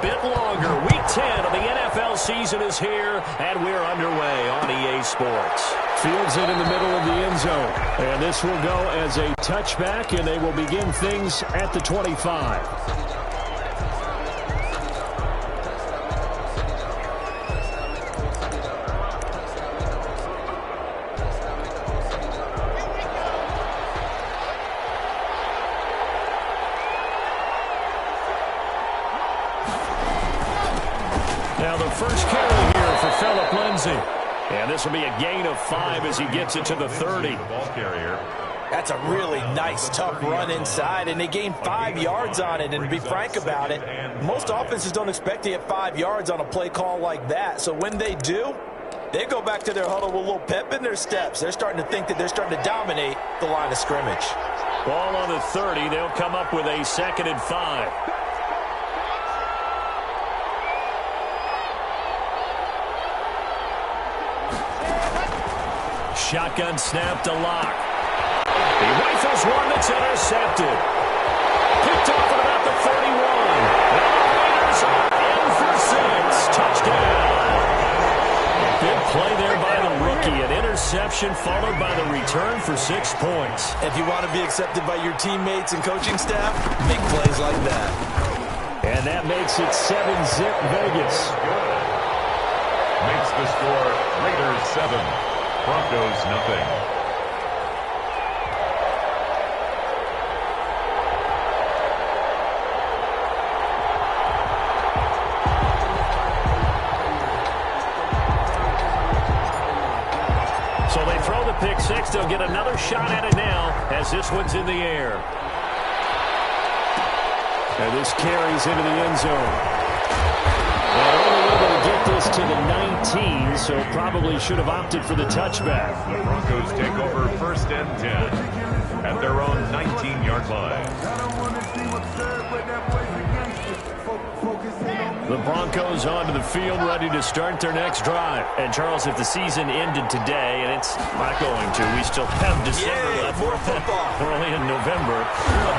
bit longer. Week 10 of the NFL season is here, and we're underway on EA Sports. Fields it in the middle of the end zone. And this will go as a touchback, and they will begin things at the 25. Now the first carry here for Phillip Lindsay. And this will be a gain of 5 as he gets it to the 30. Ball carrier. That's a really nice, tough run inside, and they gained 5 yards on it. And to be frank about it, most offenses don't expect to get 5 yards on a play call like that. So when they do, they go back to their huddle with a little pep in their steps. They're starting to think that they're starting to dominate the line of scrimmage. Ball on the 30. They'll come up with a 2nd and 5. Shotgun snap to Locke. He rifles one that's intercepted. Picked off at about the 31. Now the Raiders are in for 6. Touchdown. Big play there by the rookie. An interception followed by the return for 6 points. If you want to be accepted by your teammates and coaching staff, make plays like that. And that makes it 7-zip Vegas. Makes the score Raiders 7. Broncos nothing. So they throw the pick 6. They'll get another shot at it now as this one's in the air. And this carries into the end zone. And only able to get this to the 19, so probably should have opted for the touchback. The Broncos take over 1st and 10 at their own 19-yard line. The Broncos onto the field, ready to start their next drive. And, Charles, if the season ended today, and it's not going to, we still have December left. More football. We're only in November.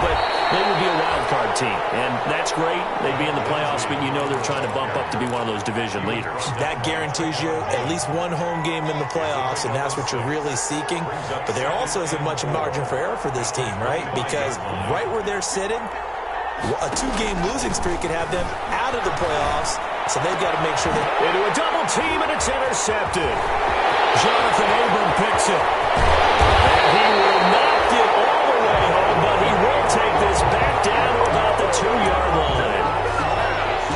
But they would be a wild card team. And that's great. They'd be in the playoffs, but you know they're trying to bump up to be one of those division leaders. That guarantees you at least one home game in the playoffs, and that's what you're really seeking. But there also isn't much margin for error for this team, right? Because right where they're sitting, a 2-game losing streak could have them out of the playoffs, so they've got to make sure that... Into a double team, and it's intercepted. Jonathan Abram picks it. And he will not get all the way home, but he will take this back down to about the 2-yard line.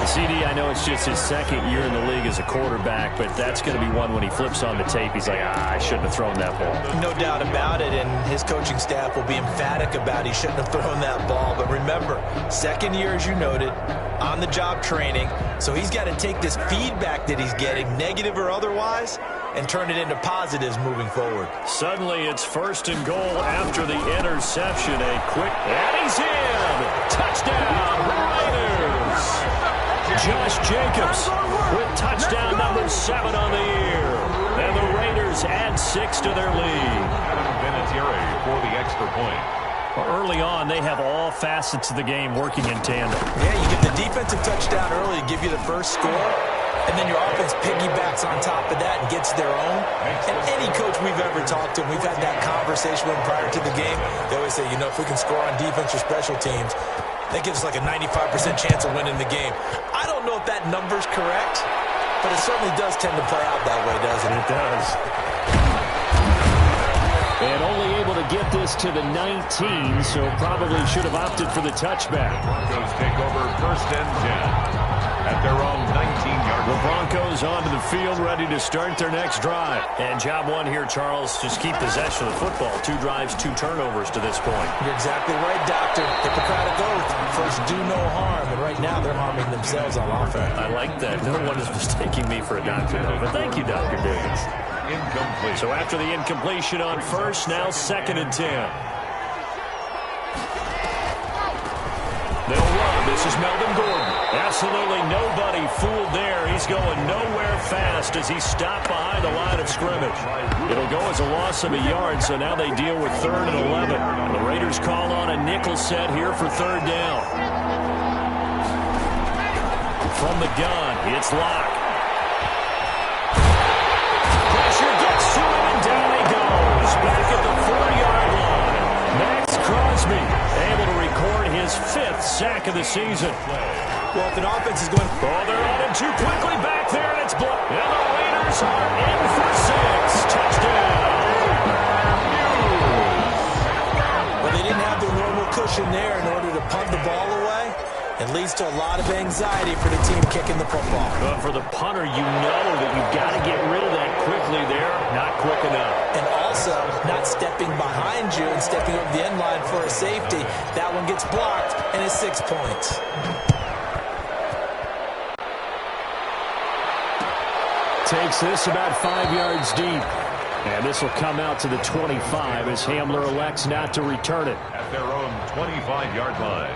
CD, I know it's just his 2nd year in the league as a quarterback, but that's going to be one when he flips on the tape. He's like, I shouldn't have thrown that ball. No doubt about it, and his coaching staff will be emphatic about he shouldn't have thrown that ball. But remember, 2nd year, as you noted, on-the-job training, so he's got to take this feedback that he's getting, negative or otherwise, and turn it into positives moving forward. Suddenly, it's 1st and goal after the interception. A quick, and he's in! Touchdown, Raiders! Josh Jacobs with touchdown number 7 on the year. And the Raiders add 6 to their lead. Vinatieri for the extra point. Well, early on, they have all facets of the game working in tandem. Yeah, you get the defensive touchdown early to give you the first score, and then your offense piggybacks on top of that and gets their own. And any coach we've ever talked to, we've had that conversation with them prior to the game, they always say, you know, if we can score on defense or special teams, that gives us like a 95% chance of winning the game. I don't know if that number's correct, but it certainly does tend to play out that way, doesn't it? It does. And only able to get this to the 19, so probably should have opted for the touchback. Broncos take over 1st and 10 at their own 19-yard line. The Broncos onto the field, ready to start their next drive. And job 1 here, Charles, just keep possession of the football. 2 drives, 2 turnovers to this point. You're exactly right, Doctor. Hippocratic oath. First, do no harm. And right now, they're harming themselves on offense. I like that. No one is mistaking me for a doctor, though. But thank you, Dr. Davis. Incomplete. So after the incompletion on 1st, now 2nd and 10. They'll run. This is Melvin Gordon. Absolutely nobody fooled there. He's going nowhere fast as he's stopped behind the line of scrimmage. It'll go as a loss of a yard, so now they deal with 3rd and 11. And the Raiders call on a nickel set here for 3rd down. from the gun. It's Locke. Pressure gets to him, and down he goes. Back at the 4-yard line. Max Crosby able to record his 5th sack of the season. Well, if an offense is going... Oh, they're on him too quickly back there, and it's blocked. And the Raiders are in for 6. Touchdown. Well, they didn't have their normal cushion there in order to punt the ball away. It leads to a lot of anxiety for the team kicking the football. But for the punter, you know that you've got to get rid of that quickly there. Not quick enough. And also, not stepping behind you and stepping over the end line for a safety. That one gets blocked, and it's 6 points. Takes this about 5 yards deep. And this will come out to the 25 as Hamler elects not to return it. At their own 25-yard line.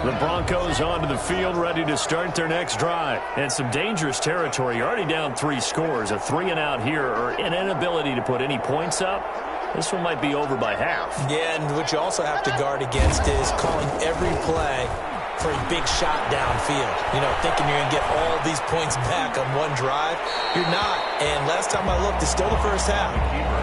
The Broncos onto the field, ready to start their next drive. And some dangerous territory. You're already down 3 scores. A 3-and-out here, or an inability to put any points up. This one might be over by half. Yeah, and what you also have to guard against is calling every play for a big shot downfield. You know, thinking you're going to get all these points back on one drive. You're not. And last time I looked, it's still the first half.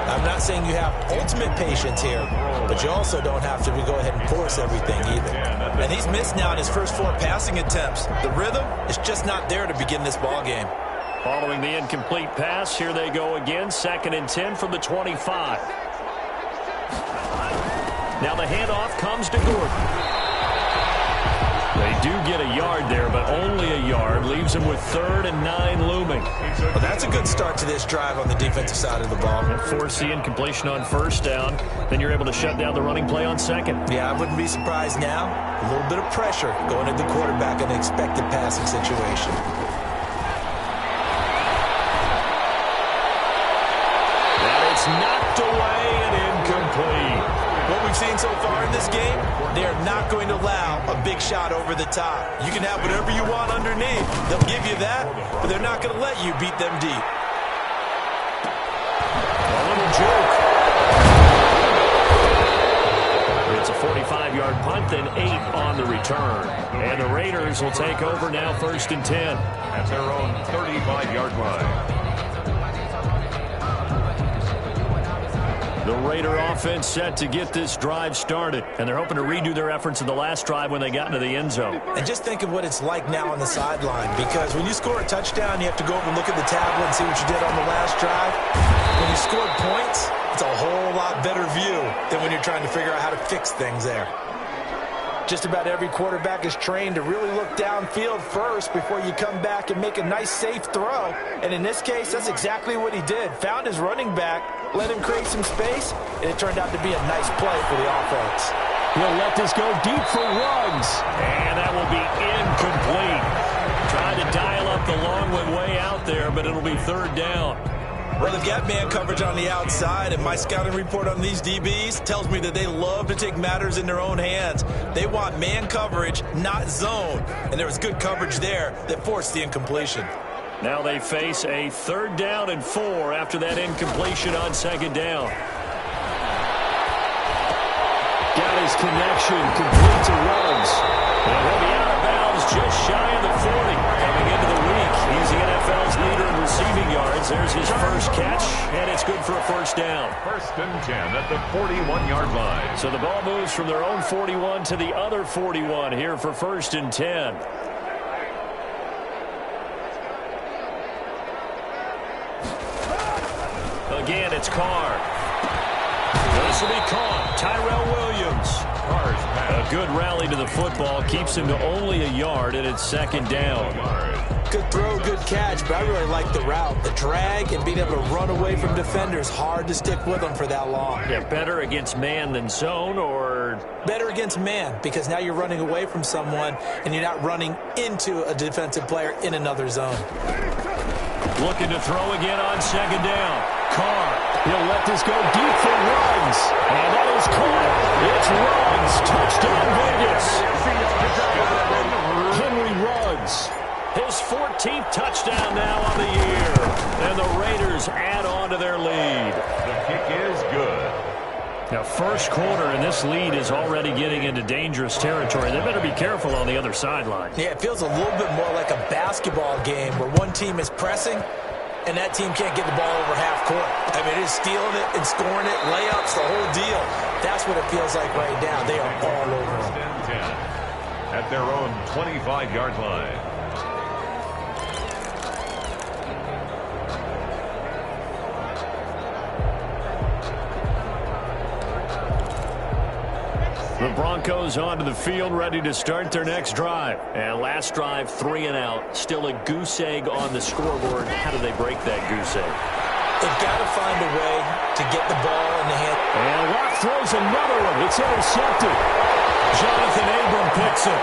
I'm not saying you have ultimate patience here, but you also don't have to go ahead and force everything either. And he's missed now in his first 4 passing attempts. The rhythm is just not there to begin this ball game. Following the incomplete pass, here they go again. 2nd and 10 from the 25. Now the handoff comes to Gordon. They do get a yard there, but only a yard. Leaves them with 3rd and 9 looming. Well, that's a good start to this drive on the defensive side of the ball. Force the incompletion on 1st down. Then you're able to shut down the running play on 2nd. Yeah, I wouldn't be surprised now. A little bit of pressure going at the quarterback in an expected passing situation. And it's knocked away and incomplete. What we've seen so far in this game, they are not going to allow a big shot over the top. You can have whatever you want underneath. They'll give you that, but they're not going to let you beat them deep. A little joke. It's a 45-yard punt, then 8 on the return. And the Raiders will take over now 1st and 10. At their own 35-yard line. The Raider offense set to get this drive started, and they're hoping to redo their efforts in the last drive when they got into the end zone. And just think of what it's like now on the sideline, because when you score a touchdown, you have to go over and look at the tablet and see what you did on the last drive. When you scored points, it's a whole lot better view than when you're trying to figure out how to fix things there. Just about every quarterback is trained to really look downfield first before you come back and make a nice, safe throw. And in this case, that's exactly what he did. Found his running back, let him create some space, and it turned out to be a nice play for the offense. He'll let this go deep for Ruggs. And that will be incomplete. Trying to dial up the long one way out there, but it'll be 3rd down. Well, they've got man coverage on the outside, and my scouting report on these DBs tells me that they love to take matters in their own hands. They want man coverage, not zone. And there was good coverage there that forced the incompletion. Now they face a 3rd down and 4 after that incompletion on 2nd down. Got his connection complete to Ruggs. And he'll be out of bounds just shy of the 40. Coming into the week, he's the NFL's leader in receiving yards. There's his first catch, and it's good for a 1st down. 1st and 10 at the 41-yard line. So the ball moves from their own 41 to the other 41 here for 1st and 10. Again, it's Carr. This will be caught. Tyrell Williams. Carr's pass. A good rally to the football keeps him to only a yard, and it's 2nd down. Good throw, good catch, but I really like the route. The drag and being able to run away from defenders, hard to stick with them for that long. Yeah, better against man than zone, or? Better against man, because now you're running away from someone, and you're not running into a defensive player in another zone. Looking to throw again on 2nd down. Carr, he'll let this go deep for Ruggs. And that is caught. It's Ruggs. Touchdown Vegas. Henry Ruggs. His 14th touchdown now on the year. And the Raiders add on to their lead. The kick is good. Now, first quarter, and this lead is already getting into dangerous territory. They better be careful on the other sideline. Yeah, it feels a little bit more like a basketball game where one team is pressing and that team can't get the ball over half court. I mean, it is stealing it and scoring it, layups, the whole deal. That's what it feels like right now. They are all over them. At their own 25-yard line. The Broncos onto the field, ready to start their next drive. And last drive, 3 and out. Still a goose egg on the scoreboard. How do they break that goose egg? They've got to find a way to get the ball in the hand. And Locke throws another one. It's intercepted. Jonathan Abram picks it.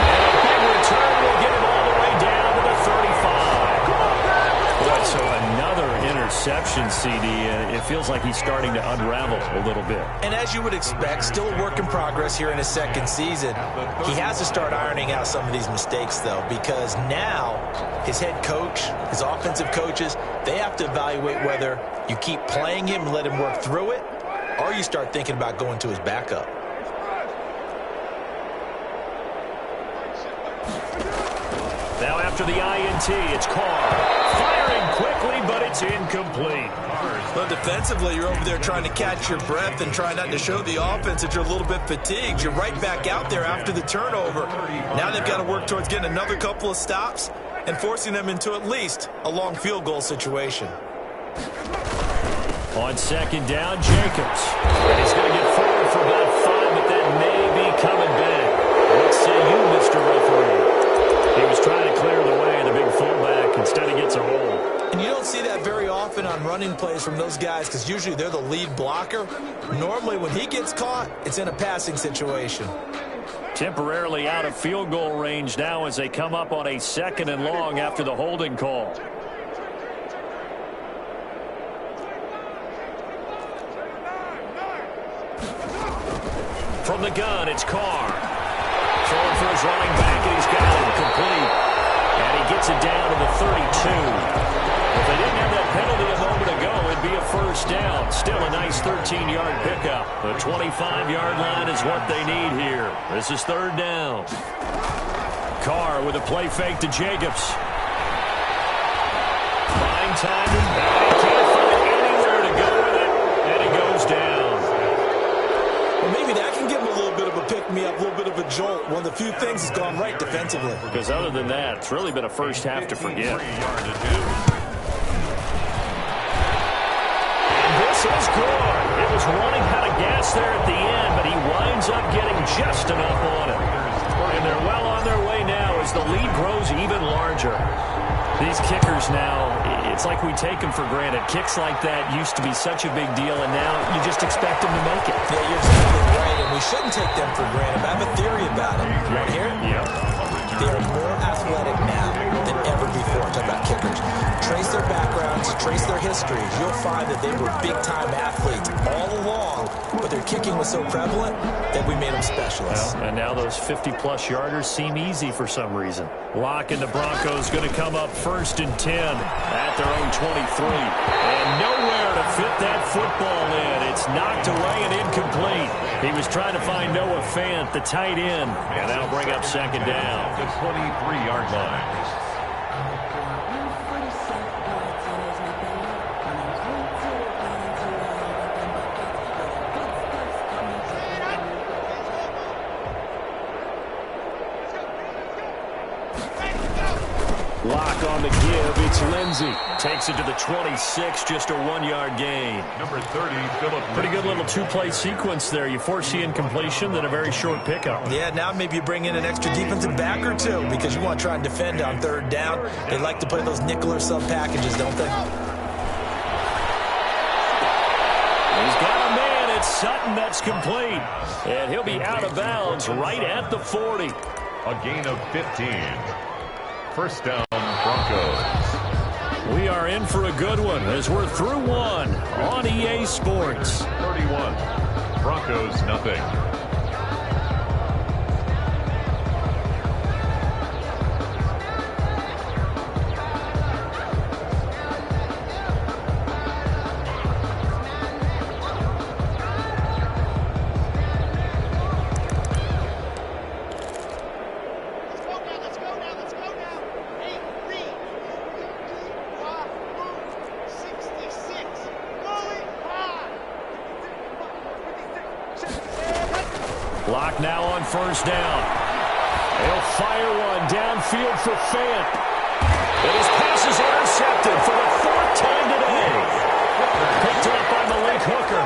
And a big return will get him all the way down to the 35. Boy, so another interception, CD, and it feels like he's starting to unravel a little bit. And as you would expect, still a work in progress here in his second season. He has to start ironing out some of these mistakes, though, because now his head coach, his offensive coaches, they have to evaluate whether you keep playing him and let him work through it, or you start thinking about going to his backup. Now after the INT, it's Carr. Firing quickly, but it's incomplete. Well, defensively, you're over there trying to catch your breath and try not to show the offense that you're a little bit fatigued. You're right back out there after the turnover. Now they've got to work towards getting another couple of stops and forcing them into at least a long field goal situation. On second down, Jacobs. And he's going to get forward for about 5, but that may be coming back. What say you, Mr. Referee? He was trying to clear the way, the big fullback. Instead, he gets a hold. And you don't see that very often on running plays from those guys because usually they're the lead blocker. Normally, when he gets caught, it's in a passing situation. Temporarily out of field goal range now as they come up on a 2nd and long after the holding call. From the gun, it's Carr. Throwing for his running back, and he's got it complete. And he gets it down to the 32. If they didn't have that penalty a moment ago, it'd be a first down. Still a nice 13-yard pickup. The 25-yard line is what they need here. This is 3rd down. Carr with a play fake to Jacobs. Buying time, and he can't find anywhere to go with it, and he goes down. Well, maybe that can give him a little bit of a pick-me-up, a little bit of a jolt. One of the few things that's gone right defensively. Because other than that, it's really been a first half to forget. And this is good. It was running out of gas there at the end, but he winds up getting just enough on it. And they're well on their way now as the lead grows even larger. These kickers now, it's like we take them for granted. Kicks like that used to be such a big deal, and now you just expect them to make it. Yeah, you're exactly right, and we shouldn't take them for granted. I have a theory about it. You want to hear it? Yeah. They are more athletic now than ever before. Talk about kickers. Trace their backgrounds, trace their histories. You'll find that they were big-time athletes all along, but their kicking was so prevalent that we made them specialists. Well, and now those 50-plus yarders seem easy for some reason. Locke and the Broncos going to come up 1st and 10 at their own 23. And nowhere to fit that football in. It's knocked away and incomplete. He was trying to find Noah Fant, the tight end, and that'll bring up 2nd down. The 23-yard line. Locke on the give. It's Lindsey. Takes it to the 26, just a 1-yard gain. Number 30, Philip. Pretty good little 2-play sequence there. You force the incompletion, then a very short pickup. Yeah, now maybe you bring in an extra defensive back or two because you want to try and defend on 3rd down. They like to play those nickel or sub packages, don't they? He's got a man. It's Sutton that's complete. And he'll be out of bounds right at the 40. A gain of 15. First down, Broncos. We are in for a good one as we're through one on EA Sports. 31. Broncos, nothing. Lock now on first down. He'll fire one downfield for Fant. And his pass is intercepted for the fourth time today. Picked up by Malik Hooker.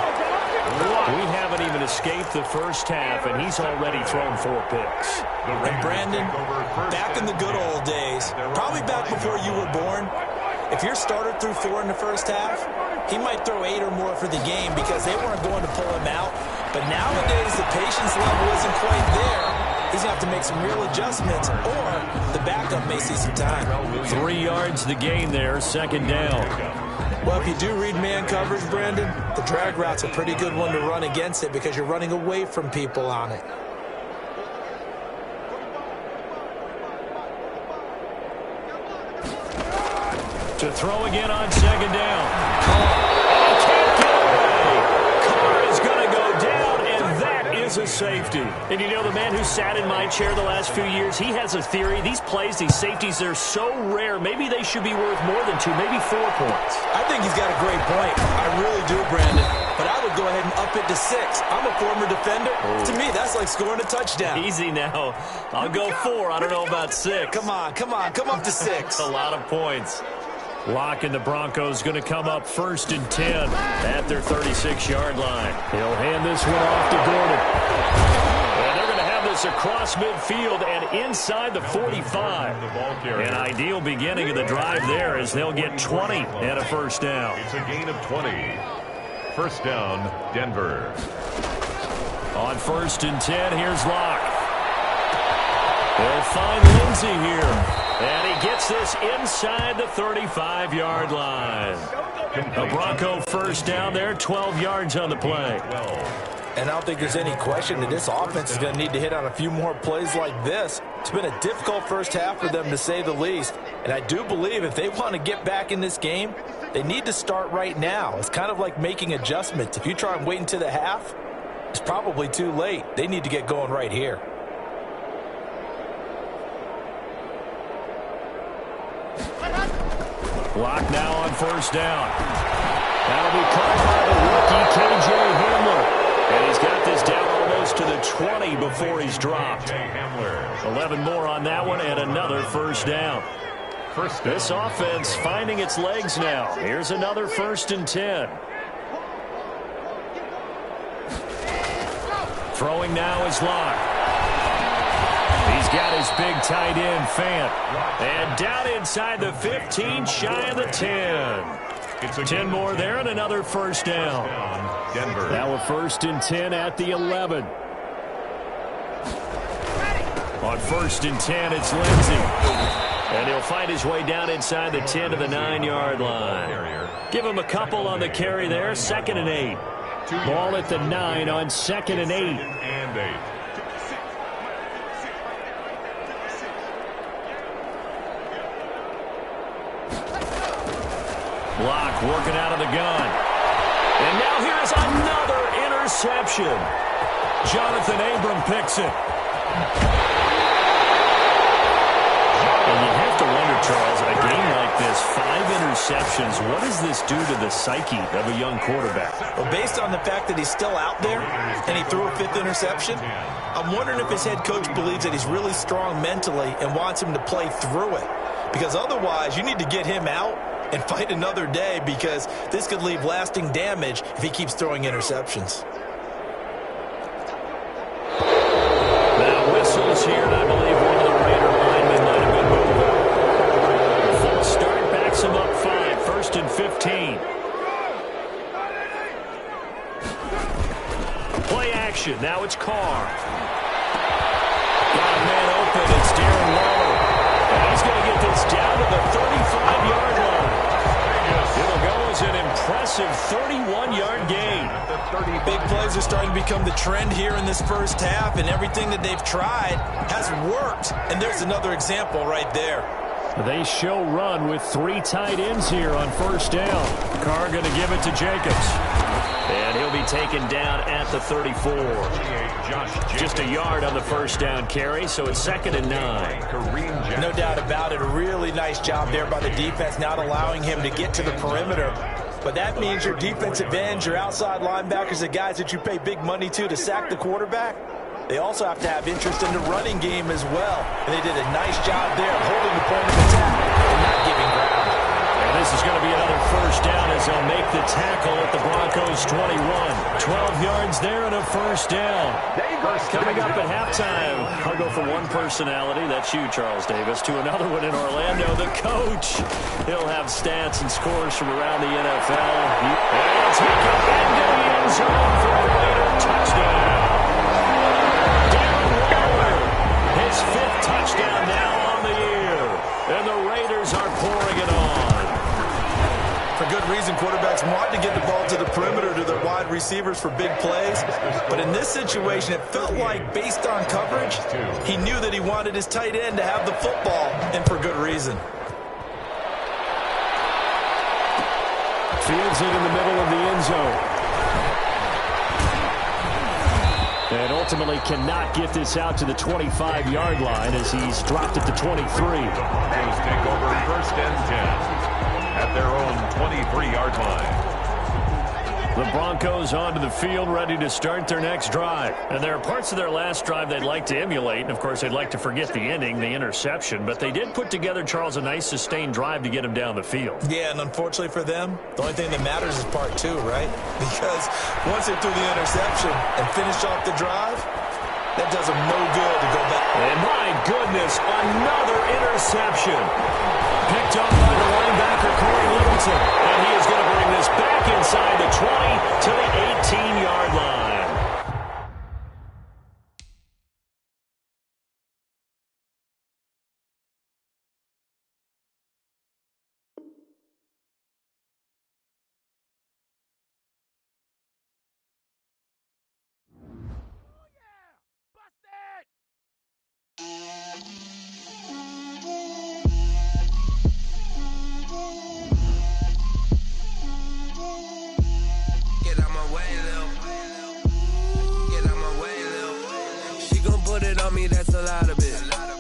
We haven't even escaped the first half, and he's already thrown 4 picks. And Brandon, back in the good old days, probably back before you were born, if your starter threw 4 in the first half, he might throw 8 or more for the game because they weren't going to pull him out. But nowadays, the patience level isn't quite there. He's going to have to make some real adjustments, or the backup may see some time. 3 yards the gain there, second down. Well, if you do read man coverage, Brandon, the drag route's a pretty good one to run against it because you're running away from people on it. To throw again on second down. Carr can't get away. Carr is going to go down, and that is a safety. And you know, the man who sat in my chair the last few years, he has a theory. These plays, these safeties, they're so rare. Maybe they should be worth more than 2, maybe 4 points. I think he's got a great point. I really do, Brandon. But I would go ahead and up it to 6. I'm a former defender. To me, that's like scoring a touchdown. Easy now. I'll go 4. I don't know about 6. Come on. Come up to 6. A lot of points. Lock and the Broncos going to come up 1st and 10 at their 36-yard line. He'll hand this one off to Gordon. And they're going to have this across midfield and inside the 45. An ideal beginning of the drive there as they'll get 20 and a first down. It's a gain of 20. First down, Denver. On 1st and 10, here's Lock. They'll find Lindsey here. And he gets this inside the 35-yard line. A Bronco first down there, 12 yards on the play. And I don't think there's any question that this offense is going to need to hit on a few more plays like this. It's been a difficult first half for them, to say the least. And I do believe if they want to get back in this game, they need to start right now. It's kind of like making adjustments. If you try and wait until the half, it's probably too late. They need to get going right here. Lock now on first down. That'll be caught by the rookie, K.J. Hamler. And he's got this down almost to the 20 before he's dropped. 11 more on that one and another first down. This offense finding its legs now. Here's another 1st and 10. Throwing now is Lock. He's got his big tight end, Fant. And down inside the 15, shy of the 10. 10 more there and another first down. Denver. Now a 1st and 10 at the 11. On 1st and 10, it's Lindsey. And he'll find his way down inside the 10 to the 9-yard line. Give him a couple on the carry there, 2nd and 8. Ball at the 9 on 2nd and 8. Lock working out of the gun. And now here is another interception. Jonathan Abram picks it. And you have to wonder, Charles, a game like this, 5 interceptions, what does this do to the psyche of a young quarterback? Well, based on the fact that he's still out there and he threw a 5th interception, I'm wondering if his head coach believes that he's really strong mentally and wants him to play through it. Because otherwise, you need to get him out and fight another day, because this could leave lasting damage if he keeps throwing interceptions. Now whistles here, and I believe one of the Raider linemen might have been moving. Full start backs him up 5, 1st and 15. Play action, now it's Carr. Got a man open, it's Darren Waller. And he's going to get this down to the 35-yard line. It'll go as an impressive 31-yard gain. Big plays are starting to become the trend here in this first half, and everything that they've tried has worked. And there's another example right there. They show run with 3 tight ends here on first down. Carr going to give it to Jacobs. And he'll be taken down at the 34. Just a yard on the first down carry, so it's 2nd and 9. No doubt about it. A really nice job there by the defense, not allowing him to get to the perimeter. But that means your defensive ends, your outside linebackers, the guys that you pay big money to sack the quarterback, they also have to have interest in the running game as well. And they did a nice job there of holding the point of attack and not giving ground. And this is going to be another first down as they'll make the tackle at the Broncos 21. 12 yards there and a first down. Coming up at halftime, I'll go from one personality, that's you, Charles Davis, to another one in Orlando, the coach. He'll have stats and scores from around the NFL. And take it into the end zone for a Raider touchdown. His fifth touchdown now on the year. And the Raiders are pouring it on. For good reason, quarterbacks want to get the ball to the perimeter to their wide receivers for big plays. But in this situation, it felt like, based on coverage, he knew that he wanted his tight end to have the football, and for good reason. Fields it in the middle of the end zone. And ultimately cannot get this out to the 25-yard line as he's dropped it to 23. The Broncos take over first and 10 at their own 23-yard line. The Broncos onto the field, ready to start their next drive. And there are parts of their last drive they'd like to emulate. And, of course, they'd like to forget the ending, the interception. But they did put together, Charles, a nice sustained drive to get him down the field. Yeah, and unfortunately for them, the only thing that matters is part two, right? Because once they threw the interception and finished off the drive, that does them no good to go back. And, my goodness, another interception. Picked up by the linebacker, Corey Littleton. And he is going to bring this back inside the 20 to the 18-yard line. That's a lot of it.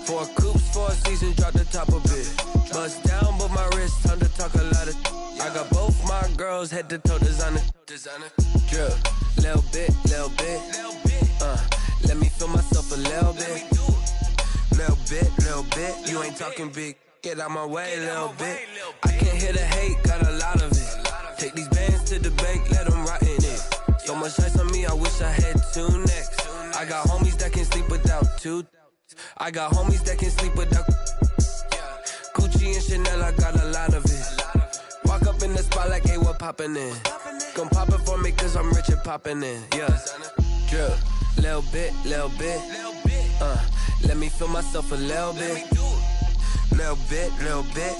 4 coops, 4 seasons, drop the top of it. Bust down, but my wrist, time to talk a lot of. I got both my girls head to toe designer. Drip, little bit. Let me feel myself a little bit. Little bit. You ain't talking big. Get out my way, little bit. I can't hear the hate, got a lot of it. Take these bands to the bank, let them rot in it. So much ice on me, I wish I had 2 necks. I got homies that can sleep without 2. I got homies that can sleep without Gucci and Chanel, I got a lot of it. Walk up in the spot like, hey, what poppin' in? Gon' pop it for me cause I'm rich and poppin' in. Yeah, drip, little bit. Let me feel myself a little bit. Little bit.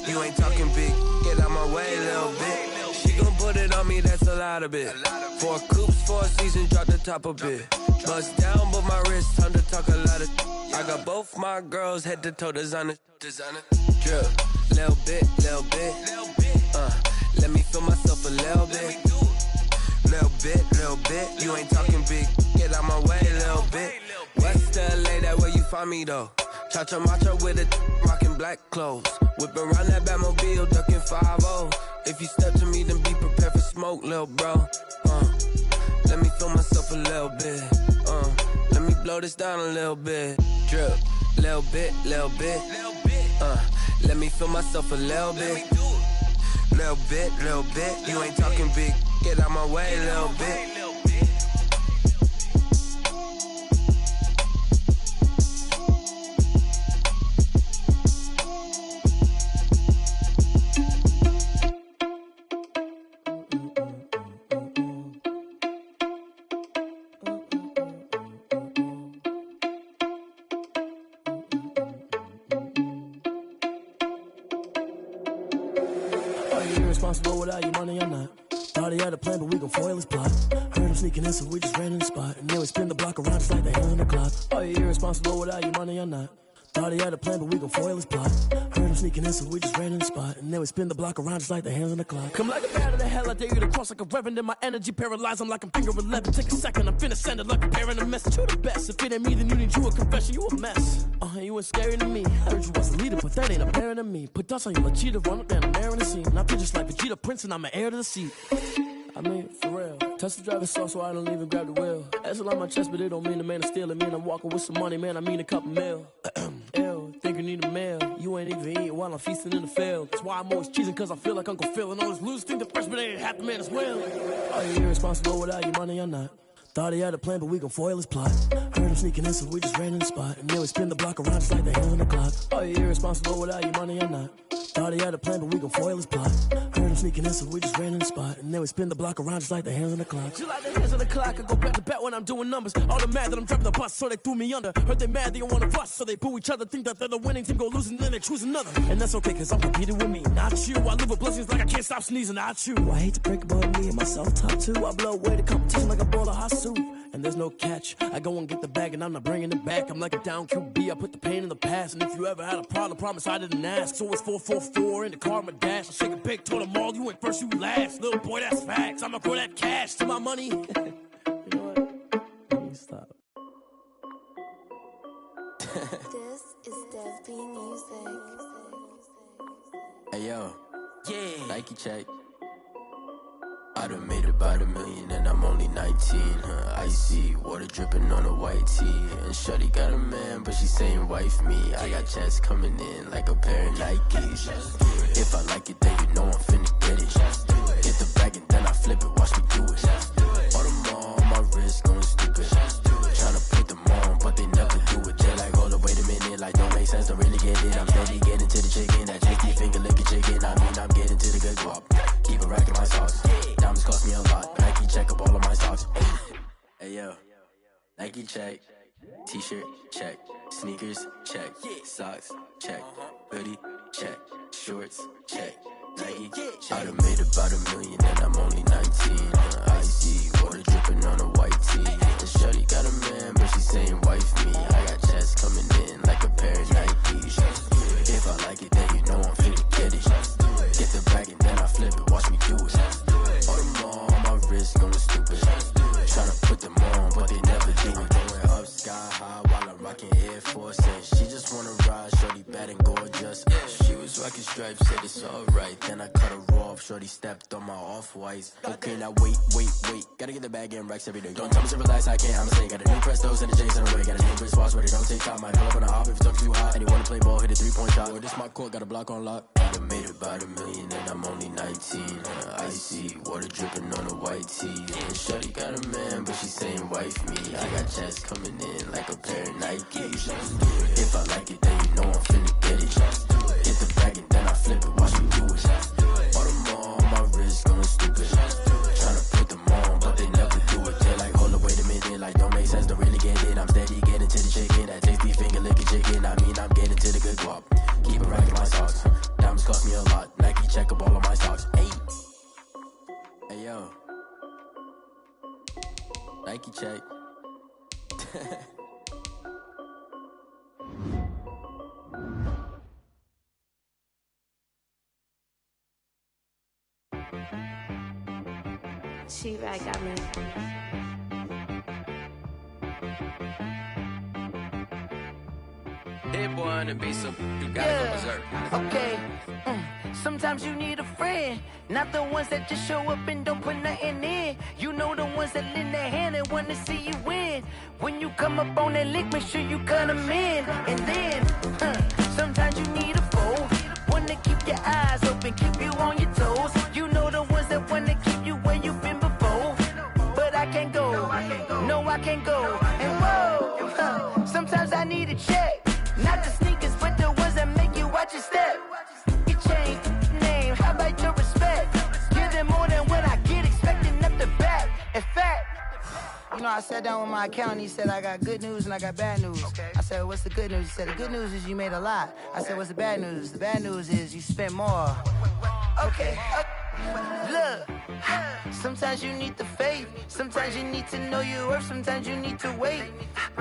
You ain't talking big. Get out my way, little bit. She gon' put it on me, that's a lot of it. 4 coops, 4 seasons, drop the top of it. Bust down, but my wrist, time to talk a lot of. I got both my girls head to toe designer. Drip, little bit. Let me feel myself a little bit. Little bit. You ain't talking big. Get out my way, little bit. West LA, that where you find me though. Cha-cha matcha with it, rockin' black clothes. Whip around that Batmobile, ducking 5-0. If you step to me, then be prepared for smoke, little bro. Let me feel myself a little bit. Let me blow this down a little bit. Drip, little bit. Let me feel myself a little bit. Little bit. You ain't talking big. Get out my way, little bit. Responsible without your money or not. Thought he had a plan, but we gon' foil his plot. Heard him sneaking in, so we just ran in the spot. And then we spin the block around just like the hand on the clock. Are you irresponsible without your money or not? Thought he had a plan, but we gon' foil his plot. Heard him sneaking in, so we just ran in the spot. And then we spin the block around just like the hands on the clock. Come like a bat of the hell, I dare you to cross like a reverend. In my energy paralyzed, I'm like I'm finger 11. Take a second, I'm finna send it like a parent a message. You the best, if it ain't me, then you need you a confession. You a mess, you ain't scary to me. Heard you was a leader, but that ain't apparent to me. Put dust on you like cheetah, run up down, I'm air in the scene. And I feel just like Vegeta Prince, and I'm an heir to the seat. I mean, for real. Touch the driver's sauce so I don't even grab the wheel. That's a lot on my chest, but it don't mean the man is stealing. Mean I'm walking with some money, man, I mean a couple mil. Ew, think you need a meal. You ain't even eating while I'm feasting in the field. That's why I'm always cheesing, cause I feel like Uncle Phil. And all this loose think the freshman ain't half the man as well. Are you irresponsible without your money or not? Thought he had a plan, but we gon' foil his plot. Heard him sneaking in, so we just ran in the spot. And then we spin the block around just like the hand on the clock. Are you irresponsible without your money or not? Thought he had a plan, but we gon' foil his plot. Heard him sneaking in, so we just ran in the spot. And then we spin the block around just like the hands on the clock. Just like the hands on the clock, I go back to back when I'm doing numbers. All the mad that I'm dropping the bus, so they threw me under. Heard they mad, they don't wanna bust, so they boo each other. Think that they're the winning team, go losing, then they choose another. And that's okay, cause I'm competing with me, not you. I live with blessings like I can't stop sneezing, not you. I hate to break about me and myself top two. I blow away the competition like a bowl of hot soup. And there's no catch. I go and get the bag and I'm not bringing it back. I'm like a down QB, I put the pain in the past. And if you ever had a problem, promise I didn't ask. So it's 444 in the car, my dash. I shake a big, told them all, you went first, you last. Little boy, that's facts. I'ma grow that cash to my money. You know what? Let me stop. This is Dev B Music. Hey yo, yeah, Nike check. I done made about $1 million and I'm only 19. Icy water dripping on a white tee. And shorty got a man, but she saying wife me. I got checks coming in like a pair of Nikes. If I like it, then you know I'm finna get it. Get the bag and then I flip it, watch me do it. All them on my wrist going stupid. Tryna put them on, but they never do it. They're like, hold up, wait a minute, like don't make sense, don't really get it. I'm steady getting to the chicken, that tasty finger licking chicken. I mean, I'm getting to the good guap. Keep a rack in my sauce. Diamonds cost me a lot. Nike check up all of my socks. Hey yo, Nike check. T-shirt check. Sneakers check. Socks check. Hoodie check. Shorts check. Nike check. I done made about $1 million and I'm only 19. Icy water dripping on a white tee. And shorty got a man, but she saying wife me. I got checks coming in like a pair of Nikes. If I like it, then you know I'm finna get it. Get the bag and then I flip it, watch me do it. All them on my wrist going stupid. Tryna put them on, but they never do it. Going up sky high while I'm rocking Air Force. And she just wanna ride, shorty bad and gorgeous. She was rocking stripes, said it's alright. Then I cut her off, shorty stepped on my off-whites. Okay, now wait. Gotta get the bag and racks every day. Don't tell me to relax, I can't, I'm a snake. Got a new Prestos and a Jason away. Got a new wrist watch, ready, don't take time. Might pull up on a hop if it's up too hot. And you wanna play ball, hit a 3-point shot. Or this my court, got a block on lock. I done made about $1 million and I'm only 19. Icy water dripping on a white tee. And shorty got a man, but she saying wife me. I got checks coming in like a pair of Nikes. If I like it, then you know I'm finna get it. Get the bag and then I flip it, watch me do it. All them on my wrist going stupid. Tryna put them on, but they never do it. They're like, hold up, wait a minute, like don't make sense, don't really get it. I'm steady getting to the chicken, that tasty finger licking chicken. I mean, I'm getting to the good guap. Keep a rack in my socks. Diamonds cost me a lot. Nike check up all of my socks. Hey yo, Nike check. She right got me. Hit boy on the beat, so you gotta go berserk. Okay. Sometimes you need a friend, not the ones that just show up and don't put nothing in. You know the ones that lend their hand and want to see you win. When you come up on that lick, make sure you cut them in. And then, sometimes you need a foe, one to keep your eyes open, keep you on your toes. You know the ones that want to keep you where you've been before. But I can't go, no I can't go. And whoa, sometimes I need a check, not the sneakers, but the ones that make you watch your step. You change name, how about your respect? Give them more than what I get, expecting up the back. In fact, you know, I sat down with my accountant, he said I got good news and I got bad news. I said, what's the good news? He said, the good news is you made a lot. I said, what's the bad news? The bad news is you spent more. Okay. Look, sometimes you need the faith, sometimes you need to know your worth, sometimes you need to wait.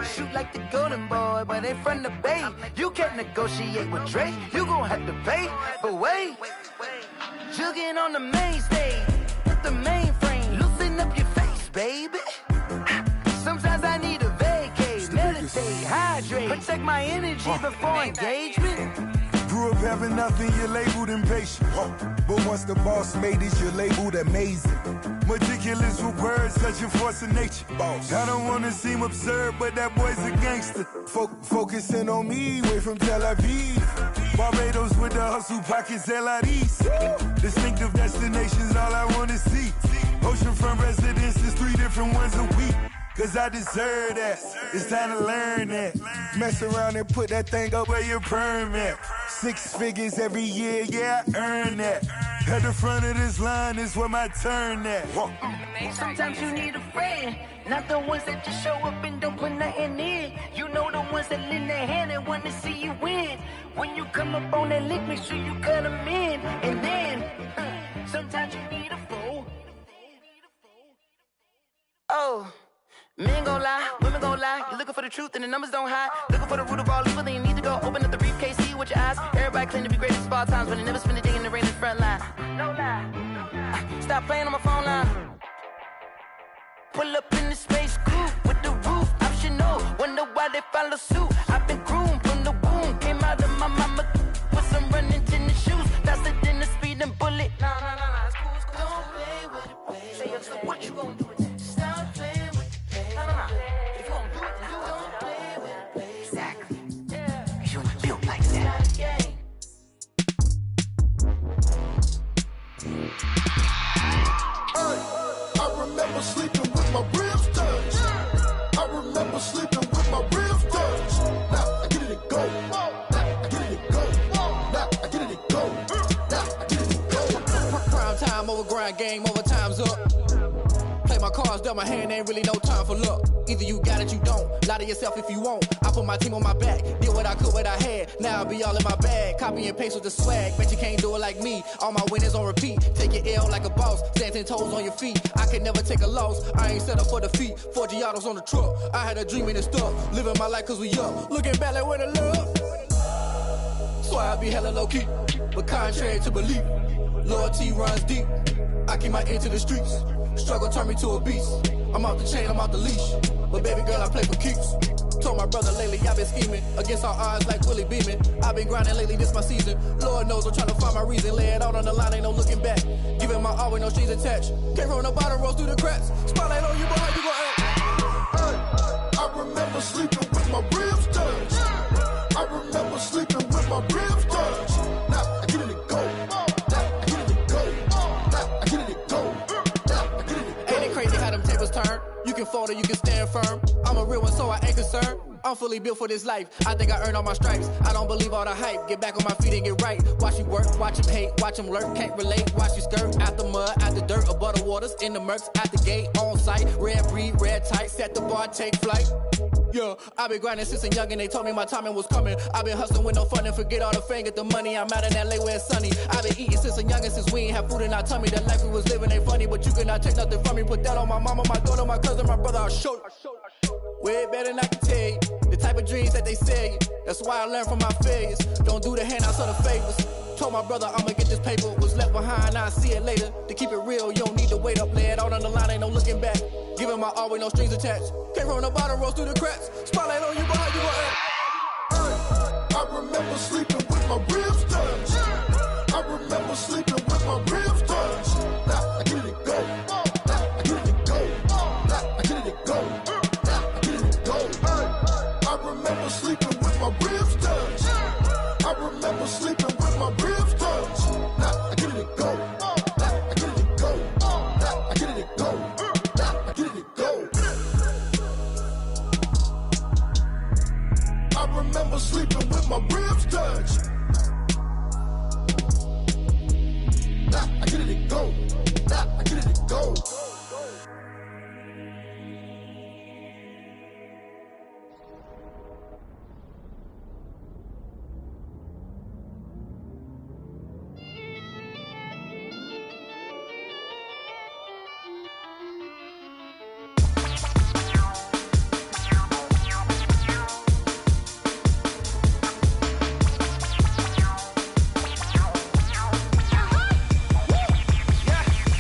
Shoot like the golden boy, but ain't from the bay. You can't negotiate with Drake, you gon' have to pay. But wait, jugging on the main stage, with the mainframe, loosen up your face, baby. Sometimes I need a vacate, meditate, hydrate, protect my energy before engagement. Grew up having nothing, you're labeled impatient. But once the boss made it, you're labeled amazing. Meticulous with words, such a force of nature. I don't wanna seem absurd, but that boy's a gangster. Focusing on me, way from Tel Aviv. Barbados with the hustle pockets, LIDs. Distinctive destinations, all I wanna see. Oceanfront residences, 3 different ones a week. Cause I deserve that, it's time to learn that. Mess around and put that thing up where your perm at. 6 figures every year, yeah, I earn that. At the front of this line is where my turn at. Sometimes you need a friend, not the ones that just show up and don't put nothing in. You know the ones that lend their hand and want to see you win. When you come up on that lick, make sure you cut them in. And then, sometimes you need a fool. Oh. Men gon' lie, women gon' lie. You're looking for the truth and the numbers don't hide. Looking for the root of all evil, then you need to go open up the briefcase, see with your eyes. Everybody claim to be greatest of all times, but they never spend a day in the rain in the front line. No lie. Stop playing on my phone line. Pull up in the space coupe with the roof optional. Wonder why they follow suit. I've been groomed from the womb. Came out of my mama with some running tennis shoes. Faster than the speeding bullet. Nah, it's cool, it's cool. Don't play with it, baby. Say so what you gon' do with it? Stop playing with it, baby. If you gon' do it, then you don't play with it, baby. Exactly. Yeah. Cause you ain't built like that. I remember sleeping with my ribs touched. I remember sleeping with my ribs touched. Now I get it and go. Now I get it and go. Now I get it and go. Now I get it and go. Prime time over grind game, overtime's up. Play my cards, dealt my hand, ain't really no time for luck. Either you got it, you don't. Lie to yourself if you won't. I put my team on my back, did what I could, what I had. Now I'll be all in my bag. Copy and paste with the swag. Bet you can't do it like me. All my winners on repeat. Take your L like a boss. Stand 10 toes on your feet. I can never take a loss. I ain't set up for defeat. 4 Giottos on the truck. I had a dream and it's stuck. Living my life cause we up. Looking back like where the love. So I be hella low key. But contrary to belief, loyalty runs deep. I keep my ear to the streets. Struggle turned me to a beast. I'm off the chain, I'm off the leash. But baby girl, I play for keeps. Told my brother lately, I've been scheming. Against all odds like Willie Beeman. I've been grinding lately, this my season. Lord knows I'm trying to find my reason. Lay it out on the line, ain't no looking back. Giving my all with no strings attached. Came from the bottom, rose through the cracks. Spotlight on you, boy, how you gon' act? I remember sleeping with my ribs touched. I remember sleeping with my ribs touched. Now I get it and go. Now I get it and go. Now I get it and go. Now I get it and go. Ain't it crazy how them tables turn? You can fold or you can stand firm. I'm a real one, so I ain't concerned. I'm fully built for this life. I think I earned all my stripes. I don't believe all the hype. Get back on my feet and get right. Watch you work, watch him hate, watch him lurk. Can't relate, watch you skirt. Out the mud, out the dirt, above the waters, in the murks, at the gate, on site. Red breed, red tight, set the bar, take flight. Yeah, I been grinding since a youngin', they told me my timing was coming. I been hustling with no fun and forget all the fame, get the money. I'm out in LA where it's sunny. I been eating since a youngin', since we ain't have food in our tummy. The life we was living ain't funny, but you cannot take nothing from me. Put that on my mama, my daughter, my cousin, my brother, I'll show you. Way better than I can tell you. The type of dreams that they sell you. That's why I learned from my failures. Don't do the handouts or the favors. Told my brother I'ma get this paper. Was left behind, I'll see it later. To keep it real, you don't need to wait up. Lay it out on the line, ain't no looking back. Giving my all with no strings attached. Came from the bottom, rose through the cracks. Spotlight on you, boy, how you gon' act? I remember sleeping with my ribs touched. I remember sleeping with my ribs touched. Now I get it and go. Now I get it and go. Now I get it and go. Now I get it and go. I remember sleeping with my ribs touched. I remember sleeping with my ribs touched. Now I get it and go. Now I get it and go. Now I get it and go. Now I get it and go. I remember sleeping with my ribs touched. Now I get it and go. Now I get it and go.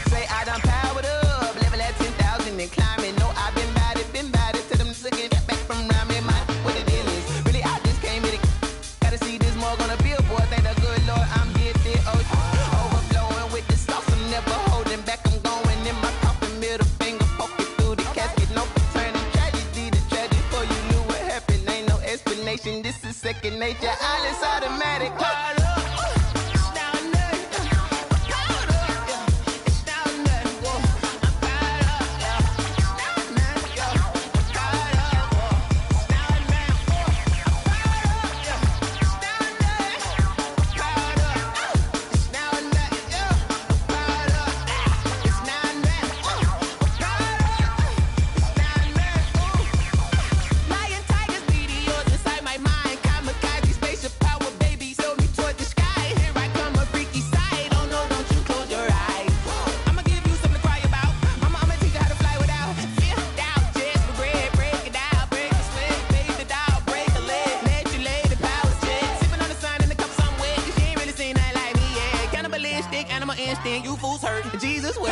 Say I done powered up. second nature. All is automatic. Call up. You fools hurt. Jesus will.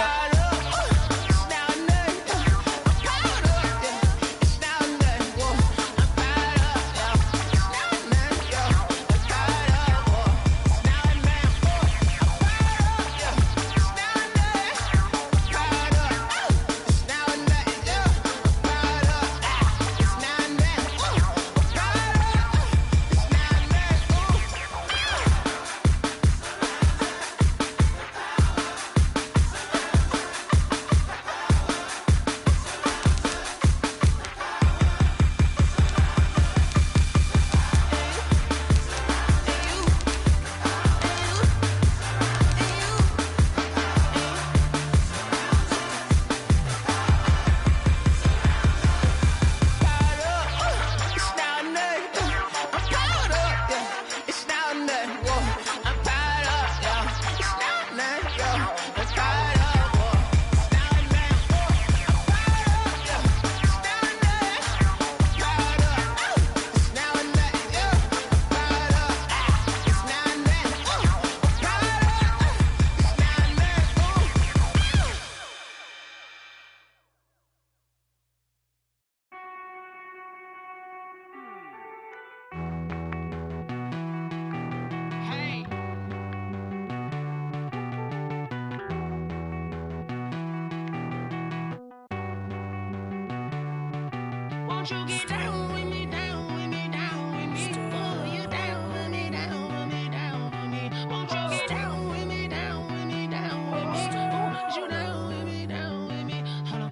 Won't you get down with me, down with me, down with me? Oh, you down with me, down with me, down with me. Won't you get down with me, down with me, down with me? Oh, you down with me, down with me? Hold on.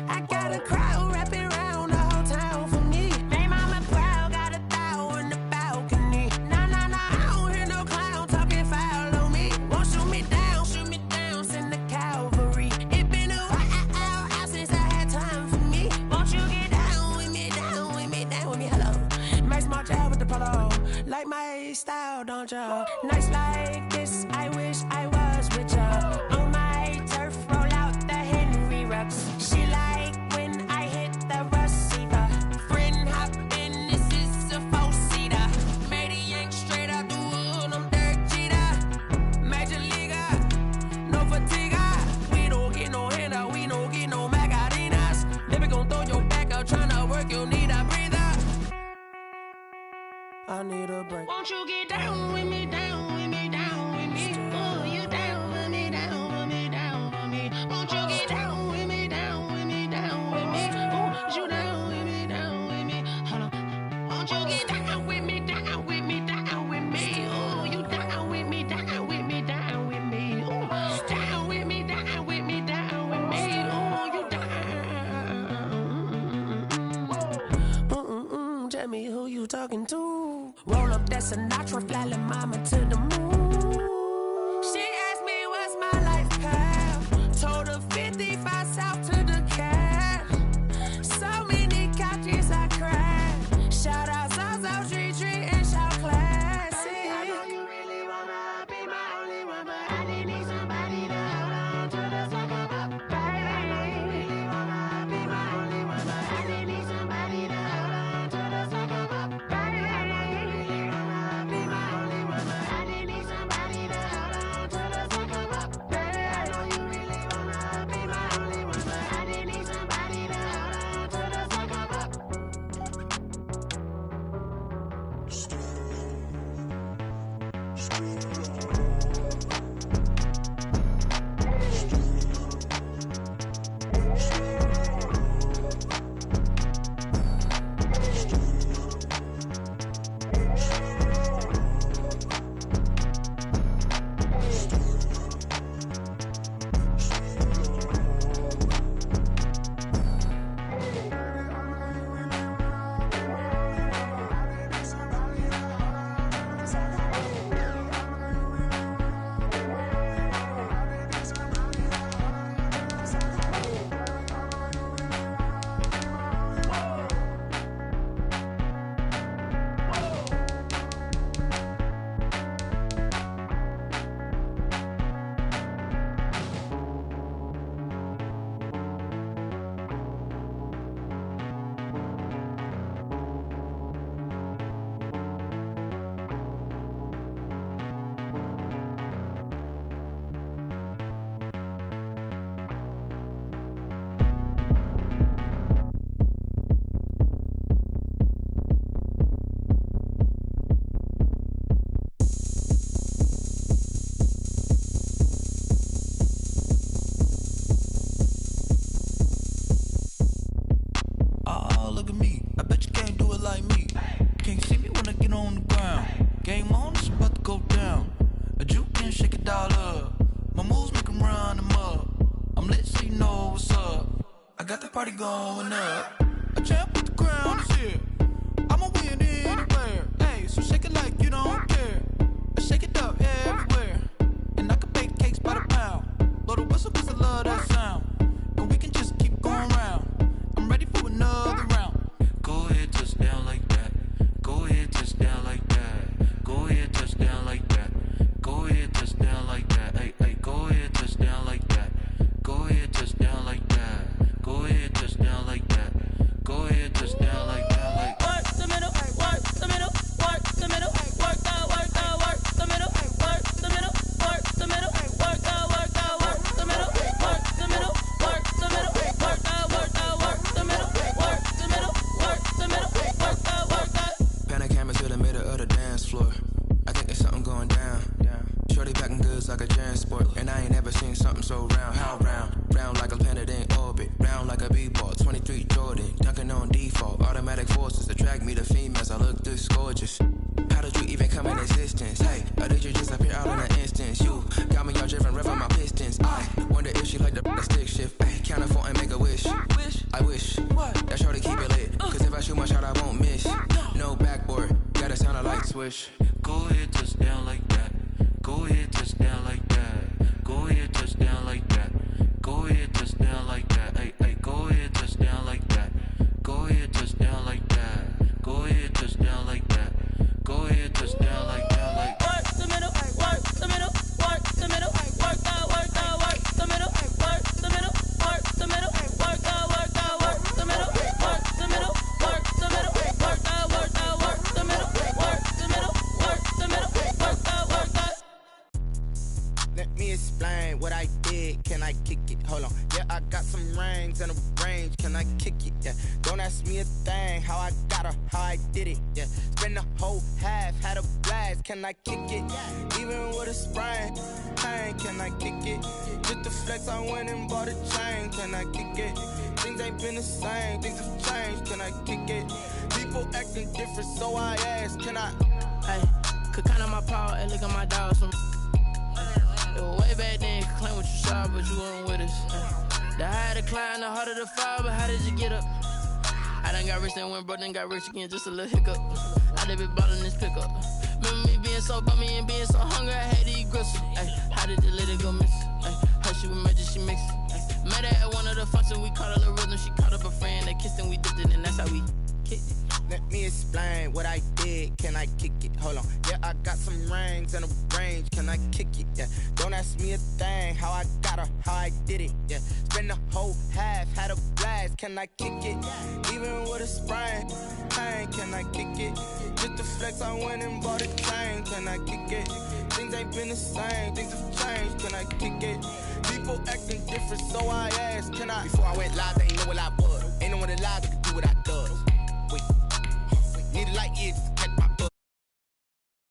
I got a crowd wrapping around the whole town for me. They mama proud, got a thou on the balcony. Nah, nah, nah, I don't hear no clown talking foul on me. Won't shoot me down, send the cavalry. It been a while since I had time for me. Won't you get down with me, down with me, down with me? Hello. Max my job with the polo. Like my style, don't ya? Nights like this, I wish I was with ya. On my turf, roll out the Henry Rux. She like when I hit the receiver. Friend hop in, this is a four-seater. Made a yank straight out the wood, I'm Derek Jeter. Major leaguer, no fatigue. We don't get no handout, we don't get no Macarinas. Baby gon' throw your back out, tryna work, you need a breather. I need a break. Won't you get down with me, down with me, down with me? Oh, you down with me, down with me, down with me? Won't you get down with me, down with me, down with me? Oh, you down with me, down with me? Hold on. Won't you get down with me, down with me, down with me? Oh, you down with me, down with me, down with me? Oh, down with me, down with me, down with me? Oh, you down. Tell me who you talking to. Roll up that Sinatra, fly la mama to the moon. She asked me what's my life path. Told her 55 south to the cat. So many couches I cried. Shout out South Street and shout classic. I know you really wanna be my only one, but I didn't need somebody to hold on to the second up. Baby, I know you really wanna be my only one, but I didn't need somebody to hold on to the second up. Baby, I know you really wanna be my only one, but I didn't need somebody. on the ground. Game on, it's about to go down. A juke and shake it all up. My moves make 'em run them up. I'm lit so you know what's up. I got the party going up. A champ with the crown is here. I'ma win anywhere. Hey, so shake it like you don't care. Shake it up everywhere. And I can bake cakes by the pound. Blow the whistle 'cause I love that sound. And we can just keep going round. I'm ready for another round. Go ahead, touch down like that. Go ahead, touch down like that. Go ahead, touch down like that. Go ahead, touch down like that. Hey, hey, go ahead, touch down like that. Go ahead, touch down like that. Go ahead, touch down like that. Go ahead, touch down like that. Like work the middle, work the middle, work the middle, work the middle, work the middle, work the middle, work the middle, work the middle, work the middle, work the middle, work the middle, work the middle, work the. Pan a camera to the middle of the dance floor. I think there's something going down. Shorty packing goods like a transport, and I ain't never seen something so round. How round? Round like a planet in orbit, round like a b-ball. 23 Jordan, dunking on default. Automatic forces attract me to females. I look this gorgeous. How did you even come in existence? Hey, or did you just appear out in an instance? You got me all driven, revving my pistons. I wonder if she like the stick shift. Hey, count a 4 and make a wish. I wish that shorty keep it lit. 'Cause if I shoot my shot, I won't miss. No backboard, gotta sound a light switch. go ahead, touch down like that. Go ahead, touch down like that. Go ahead, touch down like that. Go ahead, touch down like that. Hey, hey, go ahead, touch down like that. Go ahead, touch down like that. Go ahead, touch down like that. Go ahead, touch down like that. Like work the middle, work the middle, work the middle, work the middle, work the middle, work the middle, work the middle, work the middle, work the middle, work the middle, work the middle, work the middle, work the. Let me explain what I did. Can I kick it? Hold on. Yeah, I got some rings and a range. Can I kick it? Yeah. Don't ask me a thing. How I got her, how I did it. Yeah. Spend the whole half, had a blast. Can I kick it? Even with a sprain. Pain, can I kick it? Just the flex, I went and bought a chain. Can I kick it? Things ain't been the same. Things have changed. Can I kick it? People acting different, so I ask. Can I? Hey, could count on my power and look at my dogs from. It was way back then, could claim what you saw, but you weren't with us. The higher the climb, the harder the fall, but how did you get up? I done got rich, then went broke, then got rich again, just a little hiccup. I done been ballin' this pickup. Remember me being so bummy and being so hungry, I had to eat gristle. Ay, how did you let it go miss? Ay, her she was magic, she mixed. Met her at one of the functions, we caught a little rhythm, she caught up a friend, they kissed and we dipped it, and that's how we kicked it. Let me explain what I did. Can I kick it? Hold on. Yeah, I got some rings and a range. Can I kick it? Yeah. Don't ask me a thing. How I got her, how I did it. Yeah. Spend the whole half, had a blast. Can I kick it? Even with a sprain. Pain, can I kick it? Just the flex, I went and bought a chain. Can I kick it? Things ain't been the same. Things have changed. Can I kick it? People acting different, so I asked. Can I? Before I went live, they ain't know what I was. Ain't no one alive that could do what I does. Wait. Need a light year just to